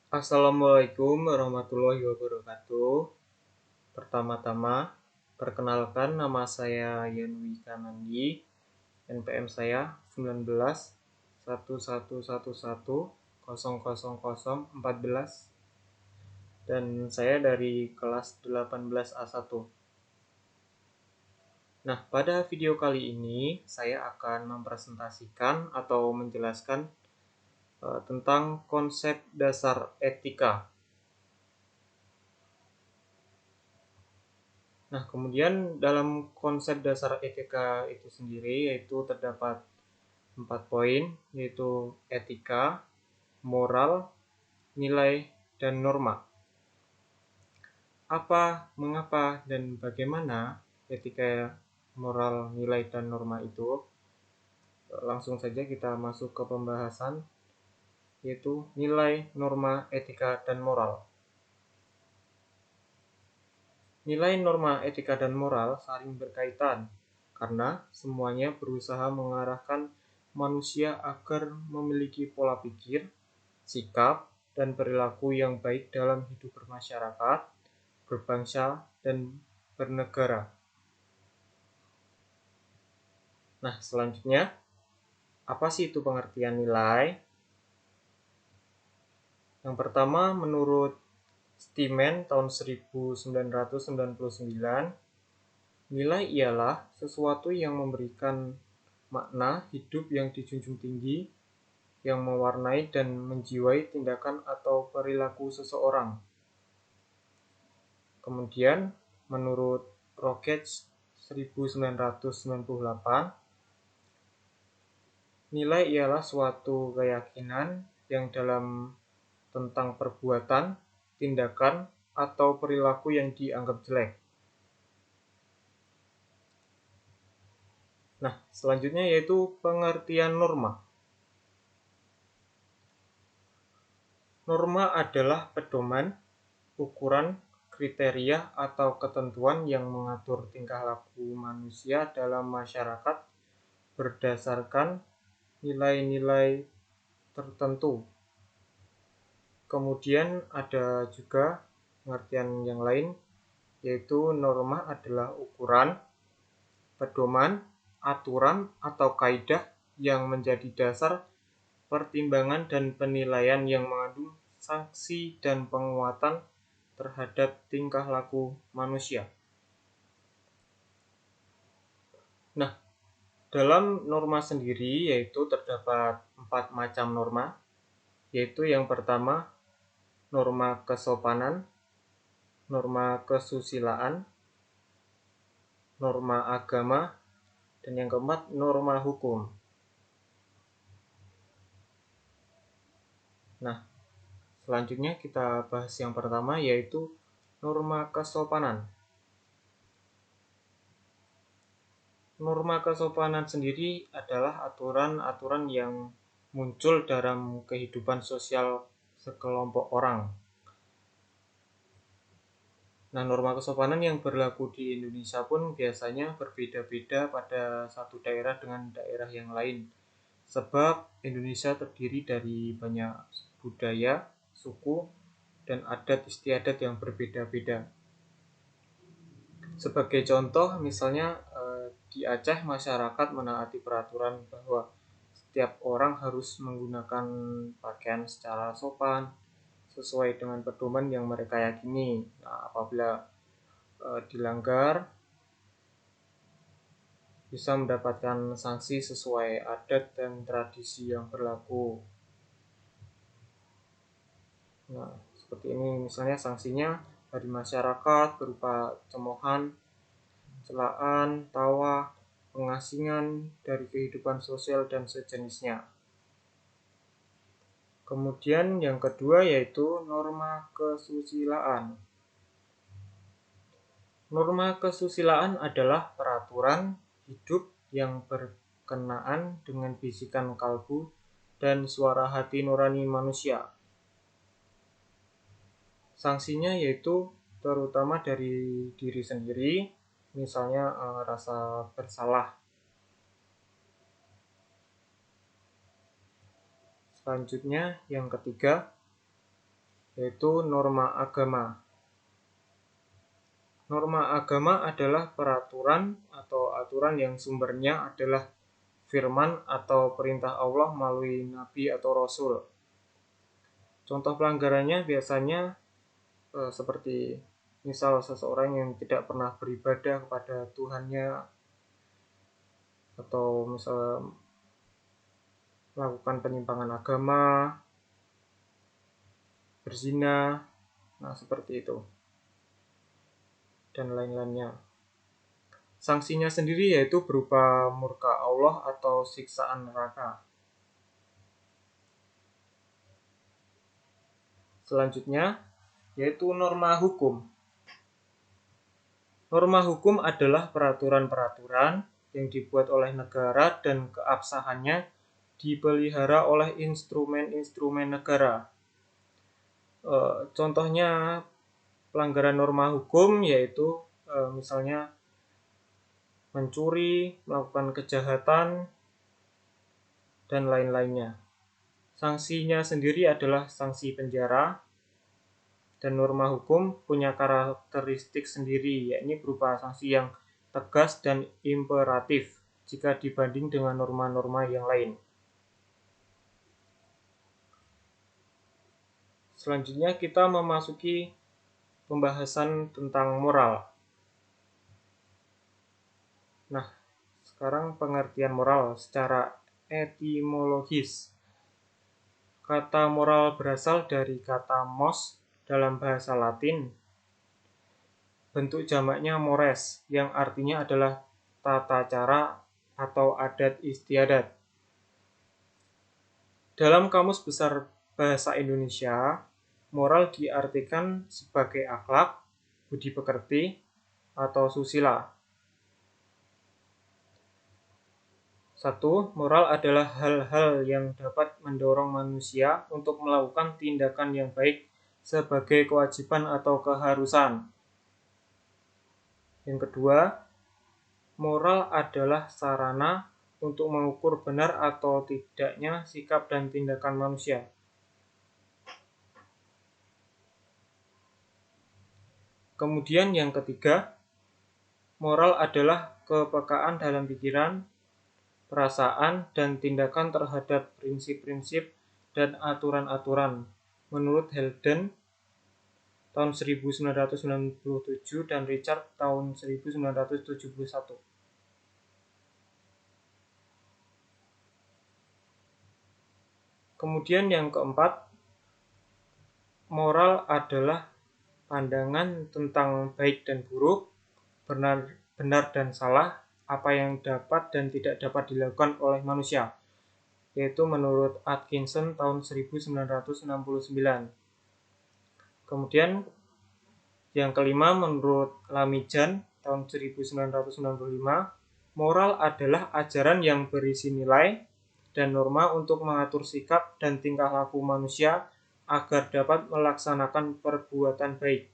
Assalamualaikum warahmatullahi wabarakatuh. Pertama-tama, perkenalkan nama saya Yanwi Kanandi, NPM saya 19 1111110014 dan saya dari kelas 18A1. Nah, pada video kali ini saya akan mempresentasikan atau menjelaskan tentang konsep dasar etika. Nah, kemudian dalam konsep dasar etika itu sendiri yaitu terdapat 4 poin, yaitu etika, moral, nilai, dan norma. Apa, mengapa, dan bagaimana etika, moral, nilai, dan norma itu? Langsung saja kita masuk ke pembahasan, yaitu nilai, norma, etika, dan moral. Nilai, norma, etika, dan moral saling berkaitan karena semuanya berusaha mengarahkan manusia agar memiliki pola pikir, sikap, dan perilaku yang baik dalam hidup bermasyarakat, berbangsa, dan bernegara. Nah, selanjutnya, apa sih itu pengertian nilai? Yang pertama, menurut Steinman tahun 1999, nilai ialah sesuatu yang memberikan makna hidup yang dijunjung tinggi, yang mewarnai dan menjiwai tindakan atau perilaku seseorang. Kemudian, menurut Rogetsch 1998, nilai ialah suatu keyakinan yang dalam tentang perbuatan, tindakan, atau perilaku yang dianggap jelek. Nah, selanjutnya yaitu pengertian norma. Norma adalah pedoman, ukuran, kriteria, atau ketentuan yang mengatur tingkah laku manusia dalam masyarakat berdasarkan nilai-nilai tertentu. Kemudian ada juga pengertian yang lain, yaitu norma adalah ukuran, pedoman, aturan, atau kaidah yang menjadi dasar pertimbangan dan penilaian yang mengandung sanksi dan penguatan terhadap tingkah laku manusia. Nah, dalam norma sendiri yaitu terdapat 4 macam norma, yaitu yang pertama norma kesopanan, norma kesusilaan, norma agama, dan yang keempat norma hukum. Nah, selanjutnya kita bahas yang pertama yaitu norma kesopanan. Norma kesopanan sendiri adalah aturan-aturan yang muncul dalam kehidupan sosial sekelompok orang. Nah, norma kesopanan yang berlaku di Indonesia pun biasanya berbeda-beda pada satu daerah dengan daerah yang lain. Sebab Indonesia terdiri dari banyak budaya, suku, dan adat istiadat yang berbeda-beda. Sebagai contoh, misalnya di Aceh masyarakat menaati peraturan bahwa setiap orang harus menggunakan pakaian secara sopan sesuai dengan pedoman yang mereka yakini. Nah, apabila dilanggar bisa mendapatkan sanksi sesuai adat dan tradisi yang berlaku. Nah, seperti ini misalnya sanksinya dari masyarakat berupa cemoohan, celaan, tawa, pengasingan dari kehidupan sosial dan sejenisnya. Kemudian yang kedua yaitu norma kesusilaan. Norma kesusilaan adalah peraturan hidup yang berkenaan dengan bisikan kalbu dan suara hati nurani manusia. Sanksinya yaitu terutama dari diri sendiri, misalnya rasa bersalah. Selanjutnya yang ketiga, yaitu norma agama. Norma agama adalah peraturan atau aturan yang sumbernya adalah firman atau perintah Allah melalui nabi atau rasul. Contoh pelanggarannya biasanya seperti misal seseorang yang tidak pernah beribadah kepada Tuhannya, atau misal melakukan penyimpangan agama, berzina, nah seperti itu, dan lain-lainnya. Sanksinya sendiri yaitu berupa murka Allah atau siksaan neraka. Selanjutnya yaitu norma hukum. Norma hukum adalah peraturan-peraturan yang dibuat oleh negara dan keabsahannya dipelihara oleh instrumen-instrumen negara. Contohnya pelanggaran norma hukum yaitu misalnya mencuri, melakukan kejahatan, dan lain-lainnya. Sanksinya sendiri adalah sanksi penjara, dan norma hukum punya karakteristik sendiri, yakni berupa sanksi yang tegas dan imperatif jika dibanding dengan norma-norma yang lain. Selanjutnya kita memasuki pembahasan tentang moral. Nah, sekarang pengertian moral secara etimologis. Kata moral berasal dari kata mos dalam bahasa Latin. Bentuk jamaknya mores, yang artinya adalah tata cara atau adat istiadat. Dalam Kamus Besar Bahasa Indonesia, moral diartikan sebagai akhlak, budi pekerti, atau susila. 1. Moral adalah hal-hal yang dapat mendorong manusia untuk melakukan tindakan yang baik sebagai kewajiban atau keharusan. Yang kedua, moral adalah sarana untuk mengukur benar atau tidaknya sikap dan tindakan manusia. Kemudian yang ketiga, moral adalah kepekaan dalam pikiran, perasaan, dan tindakan terhadap prinsip-prinsip dan aturan-aturan menurut Helden tahun 1997 dan Richard tahun 1971. Kemudian yang keempat, moral adalah pandangan tentang baik dan buruk, benar dan salah, apa yang dapat dan tidak dapat dilakukan oleh manusia, yaitu menurut Atkinson tahun 1969. Kemudian yang kelima, menurut Lamijan tahun 1995, moral adalah ajaran yang berisi nilai dan norma untuk mengatur sikap dan tingkah laku manusia agar dapat melaksanakan perbuatan baik.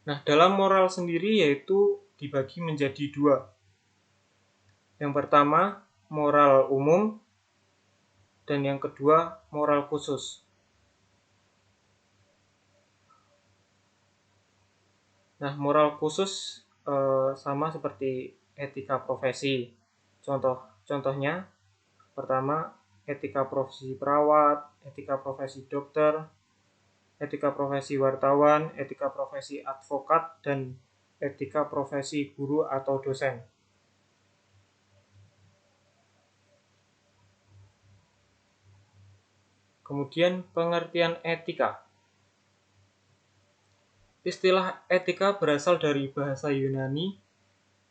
Nah, dalam moral sendiri yaitu dibagi menjadi dua. Yang pertama, moral umum, dan yang kedua, moral khusus. Nah, moral khusus sama seperti etika profesi. Contohnya, pertama, etika profesi perawat, etika profesi dokter, etika profesi wartawan, etika profesi advokat, dan etika profesi guru atau dosen. Kemudian pengertian etika. Istilah etika berasal dari bahasa Yunani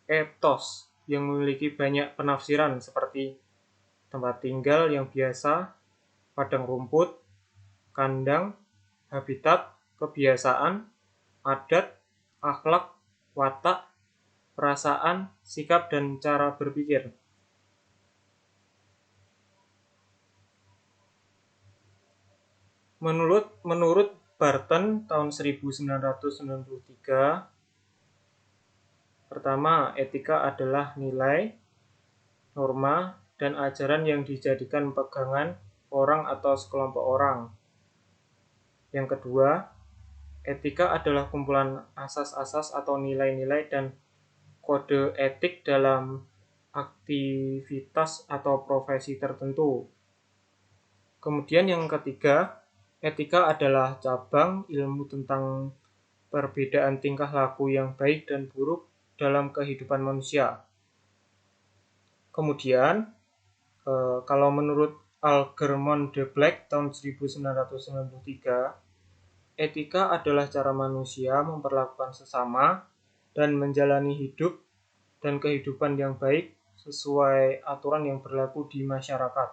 ethos yang memiliki banyak penafsiran seperti tempat tinggal yang biasa, padang rumput, kandang, habitat, kebiasaan, adat, akhlak, watak, perasaan, sikap, dan cara berpikir. Menurut Barton tahun 1993, pertama, etika adalah nilai, norma, dan ajaran yang dijadikan pegangan orang atau sekelompok orang. Yang kedua, etika adalah kumpulan asas-asas atau nilai-nilai dan kode etik dalam aktivitas atau profesi tertentu. Kemudian yang ketiga, etika adalah cabang ilmu tentang perbedaan tingkah laku yang baik dan buruk dalam kehidupan manusia. Kemudian, kalau menurut Algernon de Black tahun 1993, etika adalah cara manusia memperlakukan sesama dan menjalani hidup dan kehidupan yang baik sesuai aturan yang berlaku di masyarakat.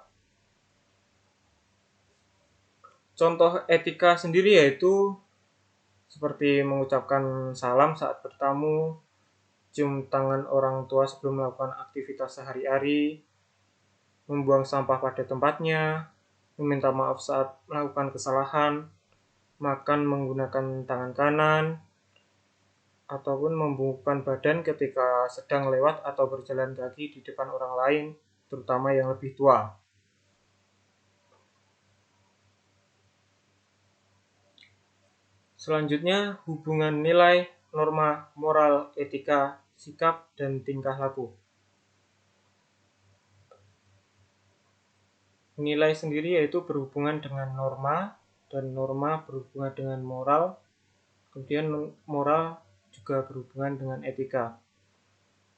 Contoh etika sendiri yaitu seperti mengucapkan salam saat bertamu, cium tangan orang tua sebelum melakukan aktivitas sehari-hari, membuang sampah pada tempatnya, meminta maaf saat melakukan kesalahan, makan menggunakan tangan kanan, ataupun membungkukkan badan ketika sedang lewat atau berjalan kaki di depan orang lain, terutama yang lebih tua. Selanjutnya, hubungan nilai, norma, moral, etika, sikap, dan tingkah laku. Nilai sendiri yaitu berhubungan dengan norma, dan norma berhubungan dengan moral, kemudian moral juga berhubungan dengan etika.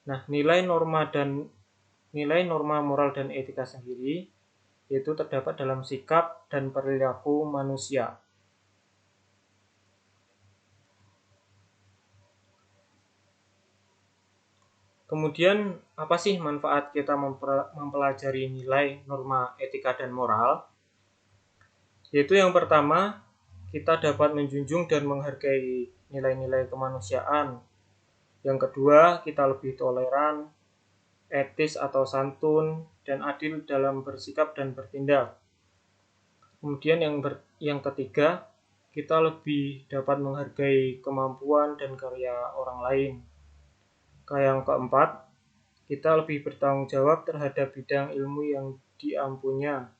Nah, nilai norma, moral, dan etika sendiri yaitu terdapat dalam sikap dan perilaku manusia. Kemudian, apa sih manfaat kita mempelajari nilai, norma, etika, dan moral? Yaitu yang pertama, kita dapat menjunjung dan menghargai nilai-nilai kemanusiaan. Yang kedua, kita lebih toleran, etis atau santun, dan adil dalam bersikap dan bertindak. Kemudian yang ketiga, kita lebih dapat menghargai kemampuan dan karya orang lain. Yang keempat, kita lebih bertanggung jawab terhadap bidang ilmu yang diampunya.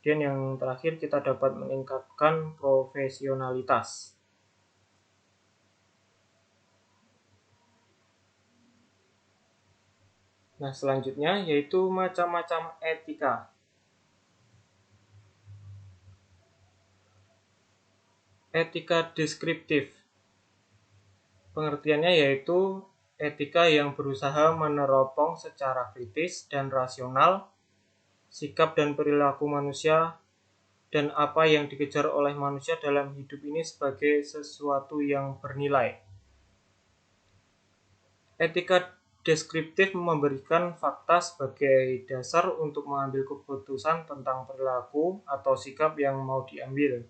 Dan yang terakhir, kita dapat meningkatkan profesionalitas. Nah, selanjutnya yaitu macam-macam etika. Etika deskriptif. Pengertiannya yaitu etika yang berusaha meneropong secara kritis dan rasional sikap dan perilaku manusia dan apa yang dikejar oleh manusia dalam hidup ini sebagai sesuatu yang bernilai. Etika deskriptif memberikan fakta sebagai dasar untuk mengambil keputusan tentang perilaku atau sikap yang mau diambil.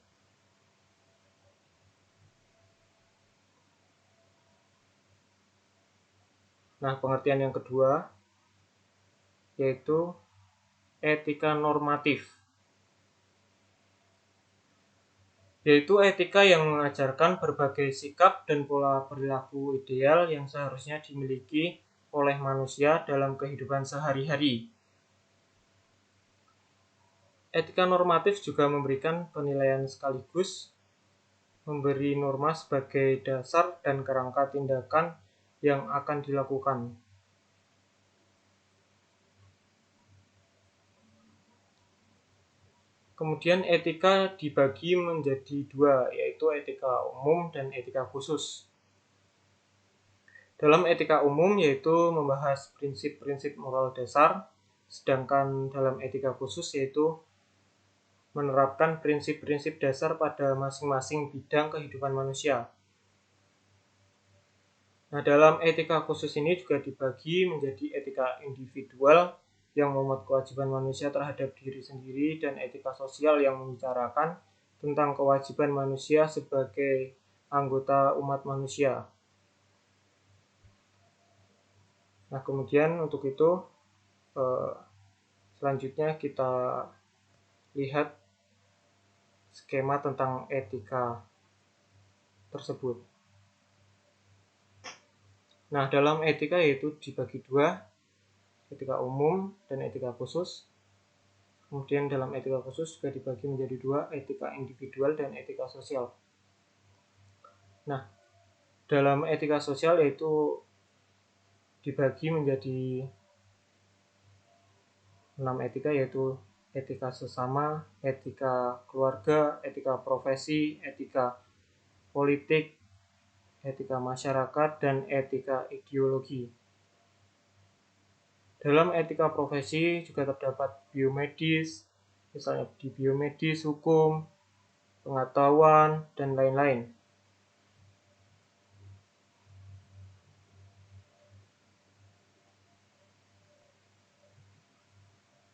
Nah, pengertian yang kedua yaitu etika normatif. Yaitu etika yang mengajarkan berbagai sikap dan pola perilaku ideal yang seharusnya dimiliki oleh manusia dalam kehidupan sehari-hari. Etika normatif juga memberikan penilaian sekaligus memberi norma sebagai dasar dan kerangka tindakan yang akan dilakukan. Kemudian etika dibagi menjadi dua, yaitu etika umum dan etika khusus. Dalam etika umum yaitu membahas prinsip-prinsip moral dasar, sedangkan dalam etika khusus yaitu menerapkan prinsip-prinsip dasar pada masing-masing bidang kehidupan manusia. Nah, dalam etika khusus ini juga dibagi menjadi etika individual yang memuat kewajiban manusia terhadap diri sendiri dan etika sosial yang membicarakan tentang kewajiban manusia sebagai anggota umat manusia. Nah, kemudian untuk itu selanjutnya kita lihat skema tentang etika tersebut. Nah, dalam etika yaitu dibagi dua, etika umum dan etika khusus. Kemudian dalam etika khusus juga dibagi menjadi dua, etika individual dan etika sosial. Nah, dalam etika sosial yaitu dibagi menjadi 6 etika, yaitu etika sesama, etika keluarga, etika profesi, etika politik, etika masyarakat, dan etika ideologi. Dalam etika profesi juga terdapat biomedis, misalnya di biomedis, hukum, pengetahuan, dan lain-lain.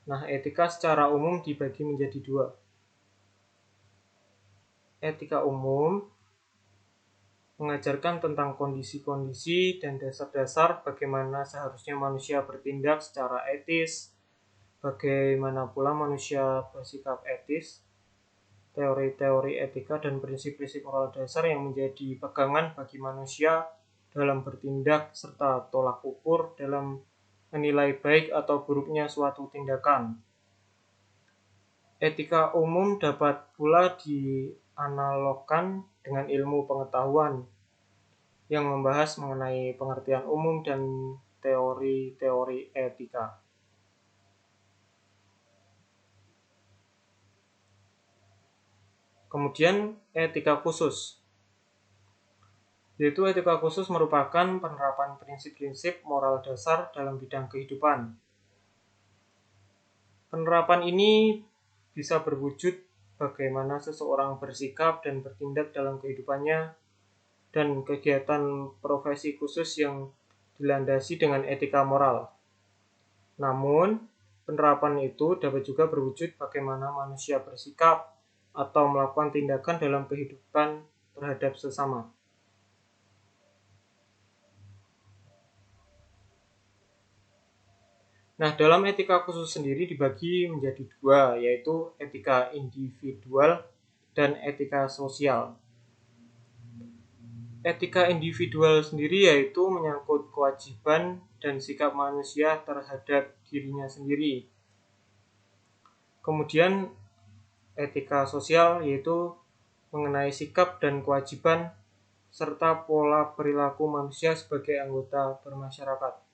Nah, etika secara umum dibagi menjadi dua. Etika umum mengajarkan tentang kondisi-kondisi dan dasar-dasar bagaimana seharusnya manusia bertindak secara etis, bagaimana pula manusia bersikap etis, teori-teori etika dan prinsip-prinsip moral dasar yang menjadi pegangan bagi manusia dalam bertindak serta tolak ukur dalam menilai baik atau buruknya suatu tindakan. Etika umum dapat pula dianalogkan dengan ilmu pengetahuan yang membahas mengenai pengertian umum dan teori-teori etika. Kemudian etika khusus, yaitu etika khusus merupakan penerapan prinsip-prinsip moral dasar dalam bidang kehidupan. Penerapan ini bisa berwujud bagaimana seseorang bersikap dan bertindak dalam kehidupannya, dan kegiatan profesi khusus yang dilandasi dengan etika moral. Namun, penerapan itu dapat juga berwujud bagaimana manusia bersikap atau melakukan tindakan dalam kehidupan terhadap sesama. Nah, dalam etika khusus sendiri dibagi menjadi dua, yaitu etika individual dan etika sosial. Etika individual sendiri yaitu menyangkut kewajiban dan sikap manusia terhadap dirinya sendiri. Kemudian etika sosial yaitu mengenai sikap dan kewajiban serta pola perilaku manusia sebagai anggota bermasyarakat.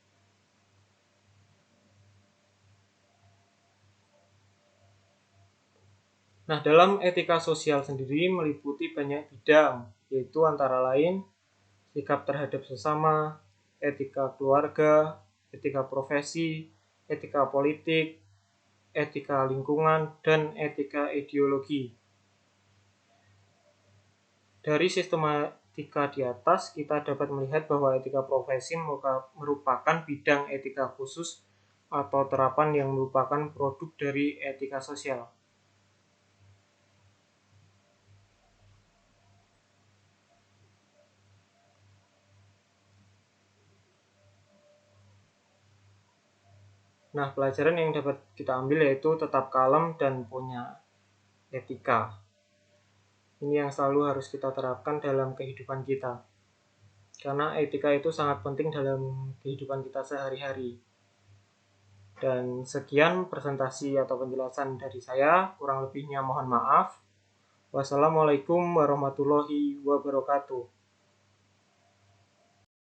Nah, dalam etika sosial sendiri meliputi banyak bidang, yaitu antara lain sikap terhadap sesama, etika keluarga, etika profesi, etika politik, etika lingkungan, dan etika ideologi. Dari sistematika di atas, kita dapat melihat bahwa etika profesi merupakan bidang etika khusus atau terapan yang merupakan produk dari etika sosial. Nah, pelajaran yang dapat kita ambil yaitu tetap kalem dan punya etika. Ini yang selalu harus kita terapkan dalam kehidupan kita. Karena etika itu sangat penting dalam kehidupan kita sehari-hari. Dan sekian presentasi atau penjelasan dari saya, kurang lebihnya mohon maaf. Wassalamualaikum warahmatullahi wabarakatuh.